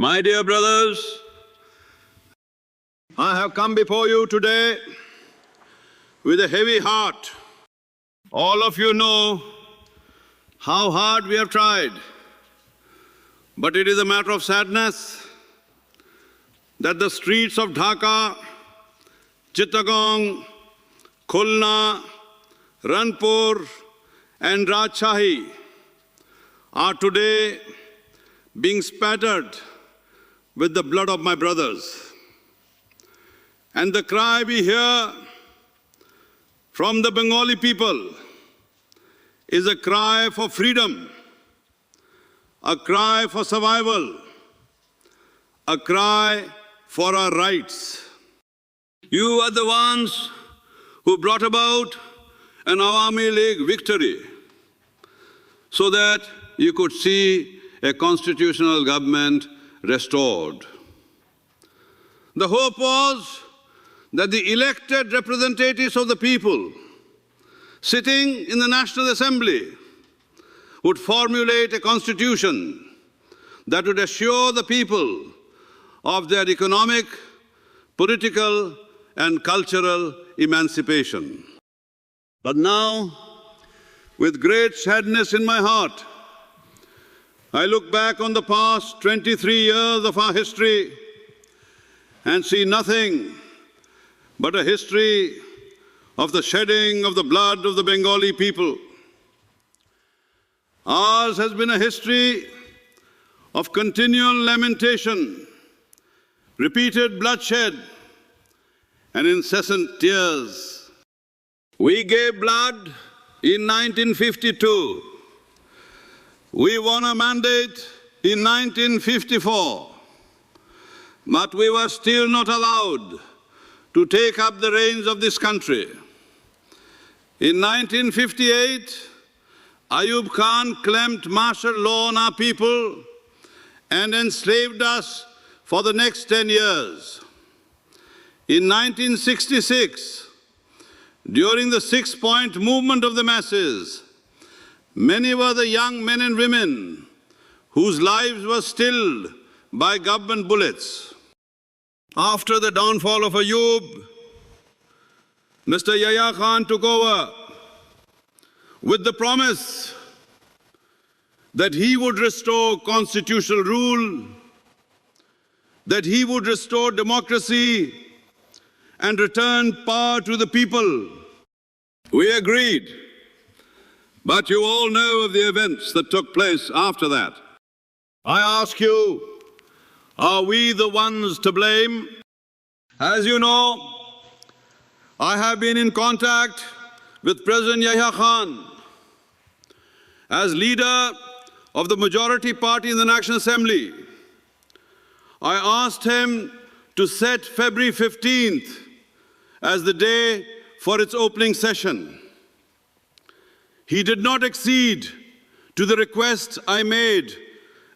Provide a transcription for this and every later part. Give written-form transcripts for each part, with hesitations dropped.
My dear brothers, I have come before you today with a heavy heart. All of you know how hard we have tried, but it is a matter of sadness that the streets of Dhaka, Chittagong, Khulna, Ranpur and Rajshahi are today being spattered with the blood of my brothers. And the cry we hear from the Bengali people is a cry for freedom, a cry for survival, a cry for our rights. You are the ones who brought about an Awami League victory so that you could see a constitutional government restored. The hope was that the elected representatives of the people sitting in the National Assembly would formulate a constitution that would assure the people of their economic, political, and cultural emancipation. But now, with great sadness in my heart, I look back on the past 23 years of our history and see nothing but a history of the shedding of the blood of the Bengali people. Ours has been a history of continual lamentation, repeated bloodshed, and incessant tears. We gave blood in 1952. We won a mandate in 1954, but we were still not allowed to take up the reins of this country. In 1958, Ayub Khan claimed martial law on our people and enslaved us for the next 10 years. In 1966, during the six-point movement of the masses, many were the young men and women whose lives were stilled by government bullets. After the downfall of Ayub, Mr. Yahya Khan took over with the promise that he would restore constitutional rule, that he would restore democracy and return power to the people. We agreed, but you all know of the events that took place after that. I ask you, are we the ones to blame? As you know, I have been in contact with President Yahya Khan. As leader of the majority party in the National Assembly, I asked him to set February 15th as the day for its opening session. He did not accede to the request I made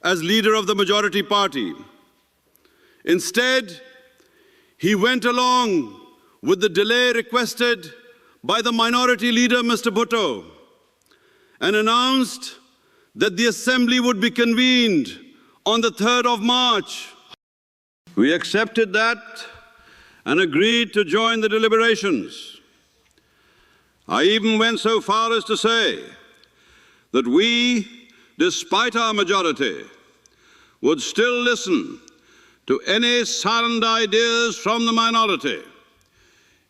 as leader of the majority party. Instead, he went along with the delay requested by the minority leader, Mr. Bhutto, and announced that the assembly would be convened on the 3rd of March. We accepted that and agreed to join the deliberations. I even went so far as to say that we, despite our majority, would still listen to any sound ideas from the minority,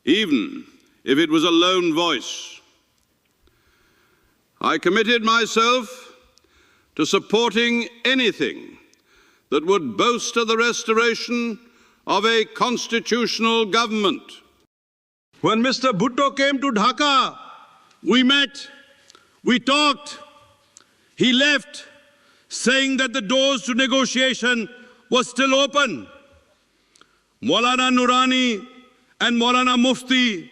even if it was a lone voice. I committed myself to supporting anything that would bolster the restoration of a constitutional government. When Mr. Bhutto came to Dhaka, we met, we talked. He left saying that the doors to negotiation was still open. Maulana Nurani and Maulana Mufti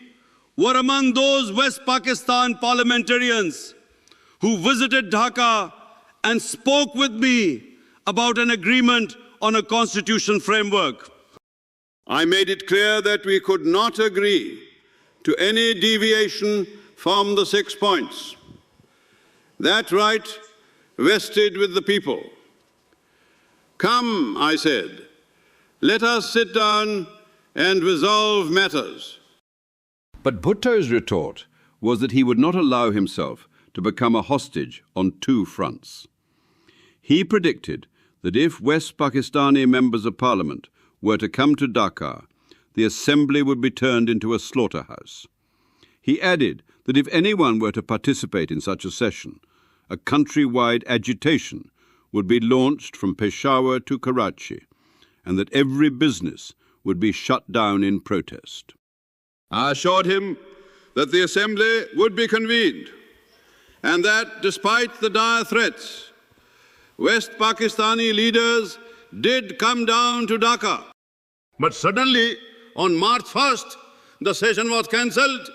were among those West Pakistan parliamentarians who visited Dhaka and spoke with me about an agreement on a constitution framework. I made it clear that we could not agree to any deviation from the 6 points. That right vested with the people. Come, I said, let us sit down and resolve matters. But Bhutto's retort was that he would not allow himself to become a hostage on two fronts. He predicted that if West Pakistani members of parliament were to come to Dhaka, the assembly would be turned into a slaughterhouse. He added that if anyone were to participate in such a session, a countrywide agitation would be launched from Peshawar to Karachi, and that every business would be shut down in protest. I assured him that the assembly would be convened, and that despite the dire threats, West Pakistani leaders did come down to Dhaka. But suddenly, on March 1st, the session was cancelled.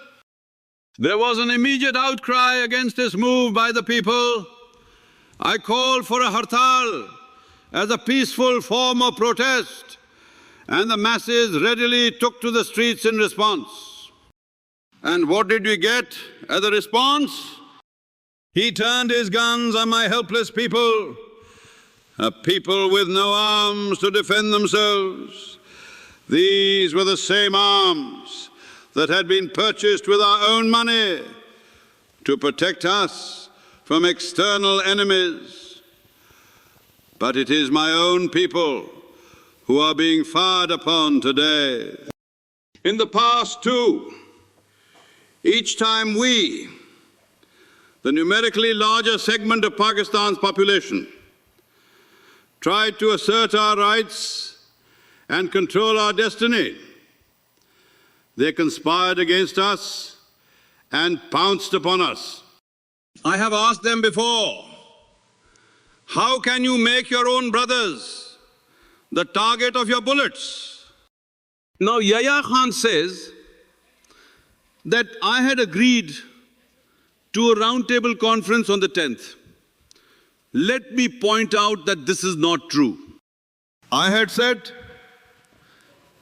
There was an immediate outcry against this move by the people. I called for a hartal as a peaceful form of protest, and the masses readily took to the streets in response. And what did we get as a response? He turned his guns on my helpless people, a people with no arms to defend themselves. These were the same arms that had been purchased with our own money to protect us from external enemies. But it is my own people who are being fired upon today. In the past too, each time we, the numerically larger segment of Pakistan's population, tried to assert our rights and control our destiny, they conspired against us and pounced upon us. I have asked them before, how can you make your own brothers the target of your bullets? Now Yahya Khan says that I had agreed to a roundtable conference on the 10th. Let me point out that this is not true. I had said,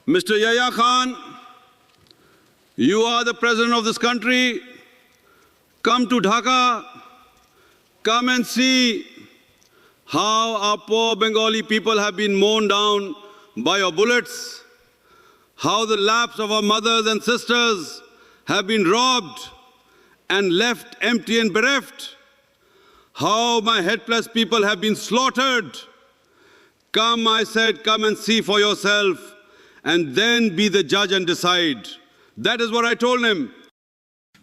Mr. Yahya Khan, you are the president of this country. Come to Dhaka. Come and see how our poor Bengali people have been mown down by your bullets, how the laps of our mothers and sisters have been robbed and left empty and bereft, how my helpless people have been slaughtered. Come, I said, come and see for yourself, and then be the judge and decide. That is what I told him.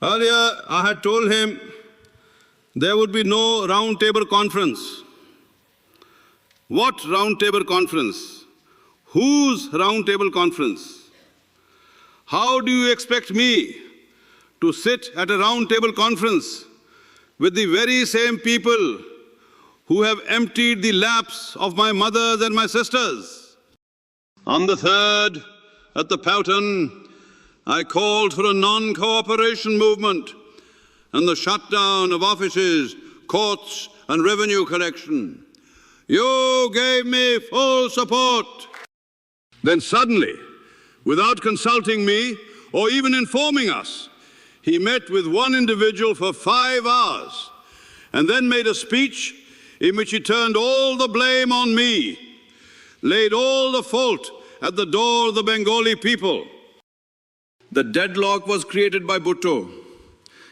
Earlier, I had told him there would be no round-table conference. What round-table conference? Whose round-table conference? How do you expect me to sit at a round-table conference with the very same people who have emptied the laps of my mothers and my sisters? On the 3rd, at the Pauton, I called for a non-cooperation movement and the shutdown of offices, courts, and revenue collection. You gave me full support. Then suddenly, without consulting me or even informing us, he met with one individual for 5 hours and then made a speech in which he turned all the blame on me, laid all the fault at the door of the Bengali people. The deadlock was created by Bhutto,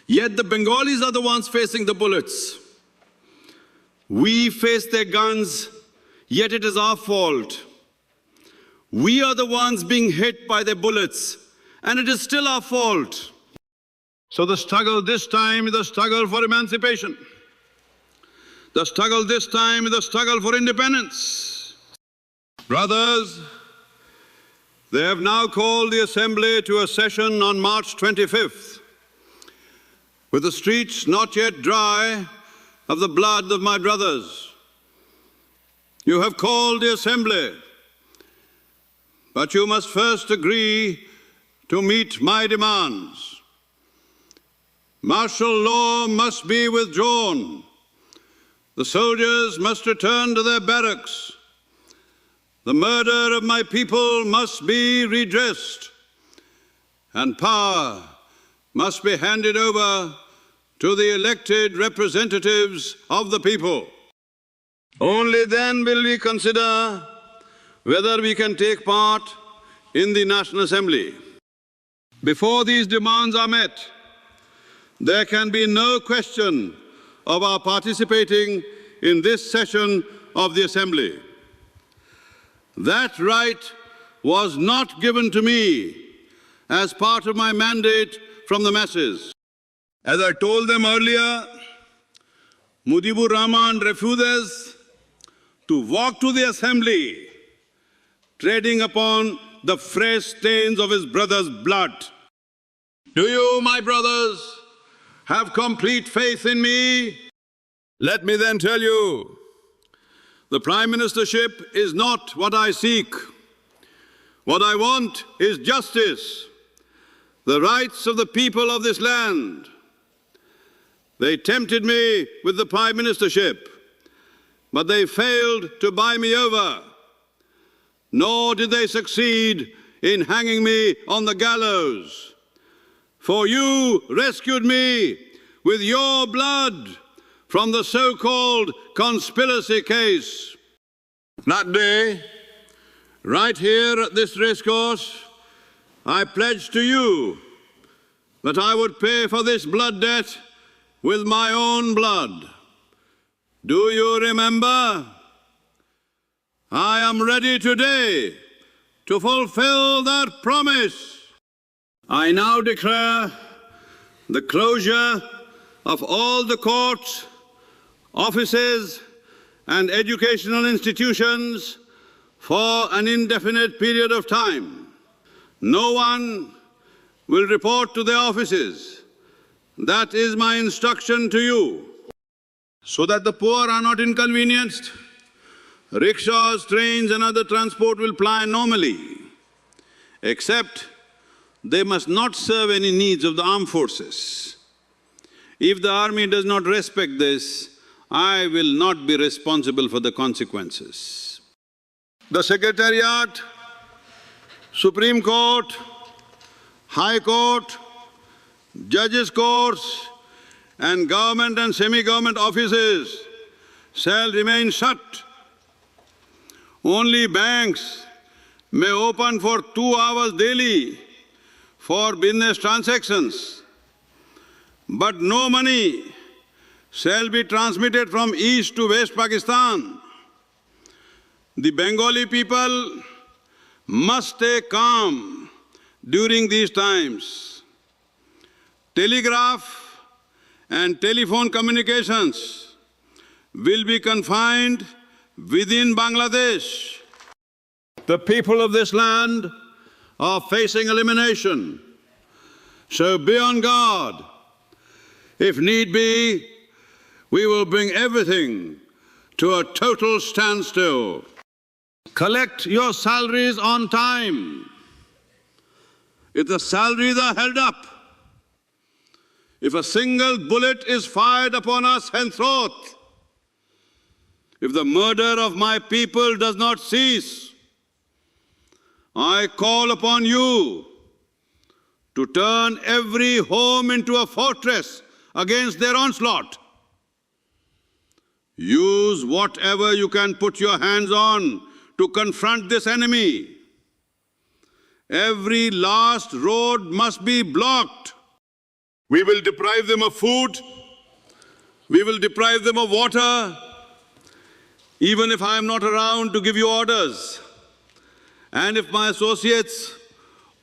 yet the Bengalis are the ones facing the bullets. We face their guns, yet it is our fault. We are the ones being hit by their bullets, and it is still our fault. So the struggle this time is the struggle for emancipation. The struggle this time is the struggle for independence. Brothers, they have now called the assembly to a session on March 25th, with the streets not yet dry of the blood of my brothers. You have called the assembly, but you must first agree to meet my demands. Martial law must be withdrawn. The soldiers must return to their barracks. The murder of my people must be redressed, and power must be handed over to the elected representatives of the people. Only then will we consider whether we can take part in the National Assembly. Before these demands are met, there can be no question of our participating in this session of the Assembly. That right was not given to me as part of my mandate from the masses. As I told them earlier, Mujibur Rahman refuses to walk to the Assembly, treading upon the fresh stains of his brother's blood. Do you, my brothers, have complete faith in me? Let me then tell you, the Prime Ministership is not what I seek. What I want is justice, the rights of the people of this land. They tempted me with the Prime Ministership, but they failed to buy me over. Nor did they succeed in hanging me on the gallows. For you rescued me with your blood from the so-called conspiracy case. That day, right here at this racecourse, I pledged to you that I would pay for this blood debt with my own blood. Do you remember? I am ready today to fulfill that promise. I now declare the closure of all the courts, offices, and educational institutions for an indefinite period of time. No one will report to their offices. That is my instruction to you. So that the poor are not inconvenienced, rickshaws, trains, and other transport will ply normally, except they must not serve any needs of the armed forces. If the army does not respect this, I will not be responsible for the consequences. The Secretariat, Supreme Court, High Court, Judges' Courts, and government and semi-government offices shall remain shut. Only banks may open for 2 hours daily for business transactions, but no money shall be transmitted from East to West Pakistan. The Bengali people must stay calm during these times. Telegraph and telephone communications will be confined within Bangladesh. The people of this land are facing elimination, so be on guard. If need be, we will bring everything to a total standstill. Collect your salaries on time. If the salaries are held up, if a single bullet is fired upon us henceforth, if the murder of my people does not cease, I call upon you to turn every home into a fortress against their onslaught. Use whatever you can put your hands on to confront this enemy. Every last road must be blocked. We will deprive them of food. We will deprive them of water, even if I am not around to give you orders. And if my associates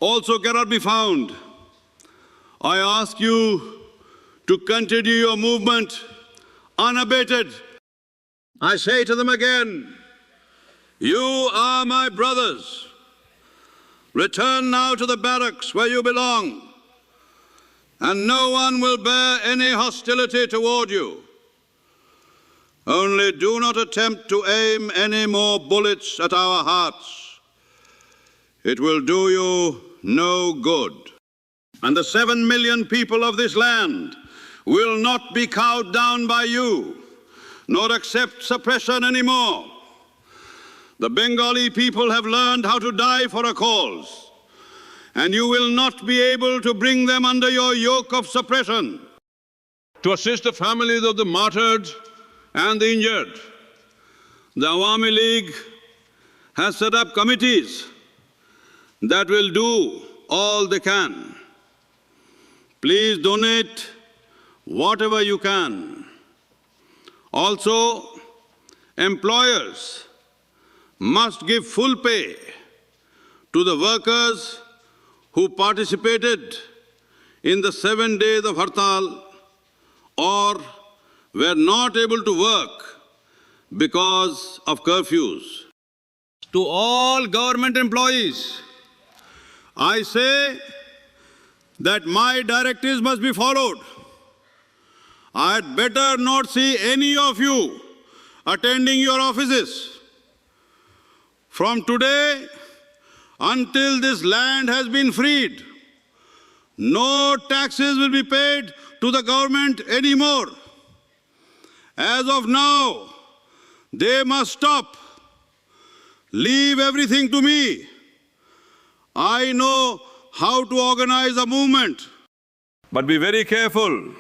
also cannot be found, I ask you to continue your movement unabated. I say to them again, you are my brothers. Return now to the barracks where you belong, and no one will bear any hostility toward you. Only do not attempt to aim any more bullets at our hearts. It will do you no good. And the 7 million people of this land will not be cowed down by you, nor accept suppression anymore. The Bengali people have learned how to die for a cause, and you will not be able to bring them under your yoke of suppression. To assist the families of the martyred and the injured, The Awami League has set up committees that will do all they can. Please donate whatever you can. Also, employers must give full pay to the workers who participated in the 7 days of Hartal or were not able to work because of curfews. To all government employees, I say that my directives must be followed. I'd better not see any of you attending your offices. From today until this land has been freed, no taxes will be paid to the government anymore. As of now, they must stop. Leave everything to me. I know how to organize a movement. But be very careful.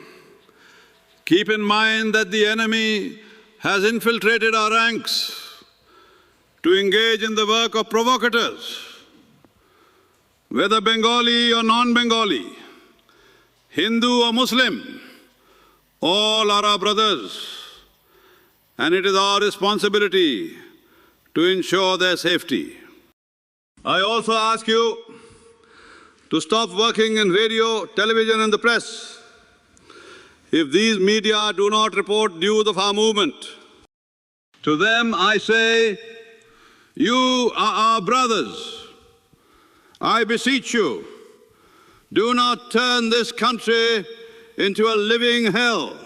Keep in mind that the enemy has infiltrated our ranks to engage in the work of provocators. Whether Bengali or non-Bengali, Hindu or Muslim, all are our brothers, and it is our responsibility to ensure their safety. I also ask you to stop working in radio, television and the press if these media do not report news of our movement. To them I say, you are our brothers. I beseech you, do not turn this country into a living hell.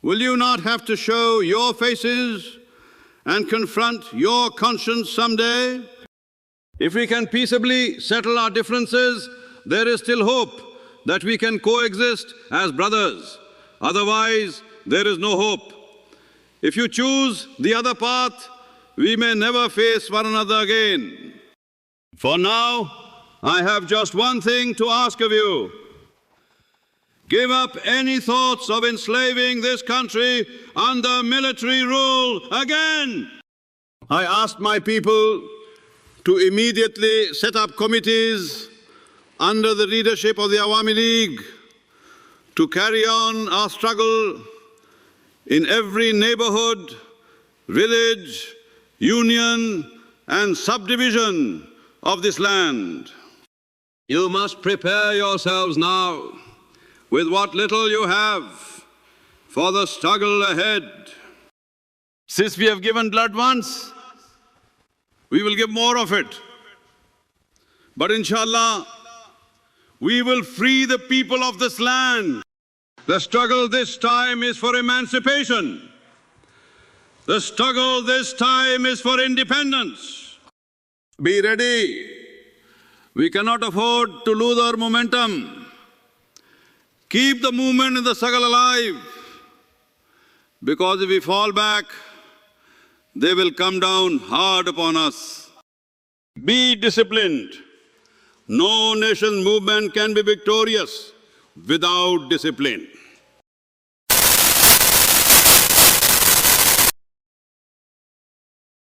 Will you not have to show your faces and confront your conscience someday? If we can peaceably settle our differences, there is still hope that we can coexist as brothers. Otherwise, there is no hope. If you choose the other path, we may never face one another again. For now, I have just one thing to ask of you. Give up any thoughts of enslaving this country under military rule again. I asked my people to immediately set up committees under the leadership of the Awami League to carry on our struggle in every neighborhood, village, union and subdivision of this land. You must prepare yourselves now with what little you have for the struggle ahead. Since we have given blood once, we will give more of it. But inshallah, we will free the people of this land. The struggle this time is for emancipation. The struggle this time is for independence. Be ready. We cannot afford to lose our momentum. Keep the movement and the struggle alive, because if we fall back, they will come down hard upon us. Be disciplined. No nation's movement can be victorious without discipline.